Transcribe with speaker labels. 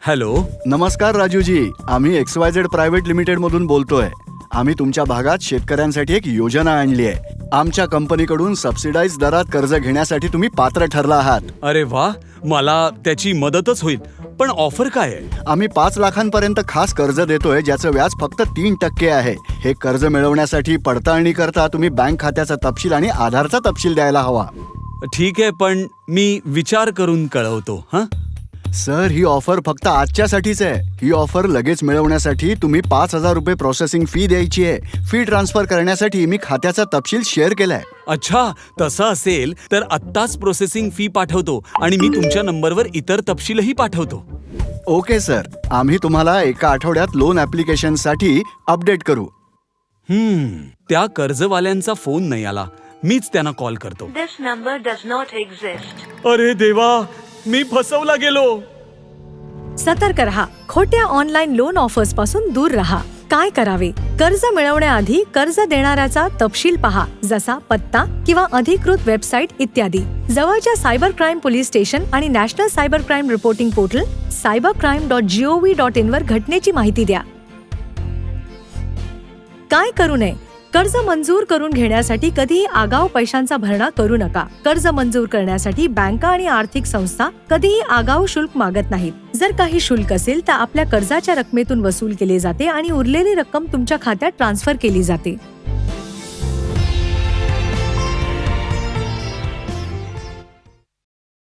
Speaker 1: Hello.
Speaker 2: नमस्कार राजूजी, आम्ही XYZ private limited मधून बोलतोय. आम्ही तुमच्या भागात शेतकऱ्यांसाठी एक योजना आणली आहे. आमच्या कंपनीकडून सबसिडाइज दरात कर्ज घेण्यासाठी तुम्ही पात्र ठरला आहात.
Speaker 1: अरे वा, मला त्याची मदतच होईल. पण ऑफर काय आहे?
Speaker 2: आम्ही 5 लाखांपर्यंत खास कर्ज देतोय, ज्याचं व्याज फक्त 3% आहे. हे कर्ज मिळवण्यासाठी पडताळणी करता तुम्ही बँक खात्याचा तपशील आणि आधारचा तपशील द्यायला हवा.
Speaker 1: ठीक आहे, पण मी विचार करून कळवतो. हं.
Speaker 2: सर, ही ऑफर फक्त आजच्यासाठीच आहे. ही ऑफर लगेच मिळवण्यासाठी तुम्ही 5,000 रुपये प्रोसेसिंग फी द्यायची आहे. फी ट्रान्सफर करण्यासाठी मी खात्याचा तपशील शेअर केलाय.
Speaker 1: अच्छा, तसं असेल तर आत्ताच प्रोसेसिंग फी पाठवतो आणि मी तुमच्या नंबरवर इतर तपशीलही पाठवतो.
Speaker 2: ओके सर, आम्ही तुम्हाला एका आठवड्यात लोन ॲप्लिकेशनसाठी अपडेट करू.
Speaker 1: त्या कर्जवाल्यांचा फोन नाही आला. मीच त्यांना कॉल करतो.
Speaker 3: This number does not exist.
Speaker 1: अरे देवा, मी फसवला गेलो.
Speaker 4: सतर्क रहा. खोट्या ऑनलाईन लोन ऑफर्स पासून दूर रहा. काय करावे? कर्ज मिळवण्याआधी कर्ज देणाऱ्याचा तपशील पहा, जसा पत्ता किंवा अधिकृत वेबसाईट इत्यादी. जवळच्या सायबर क्राईम पोलीस स्टेशन आणि national cyber crime reporting portal cybercrime.gov.in वर घटनेची माहिती द्या. काय करू नये? कर्ज मंजूर करून घेण्यासाठी कधीही आगाऊ पैशांचा भरणा करू नका. कर्ज मंजूर करण्यासाठी बँका आणि आर्थिक संस्था कधीही आगाऊ शुल्क मागत नाहीत. जर काही शुल्क असेल तर आपल्या कर्जाच्या रकमेतून वसूल केले जाते आणि उरलेली रक्कम तुमच्या खात्यात ट्रान्सफर केली जाते.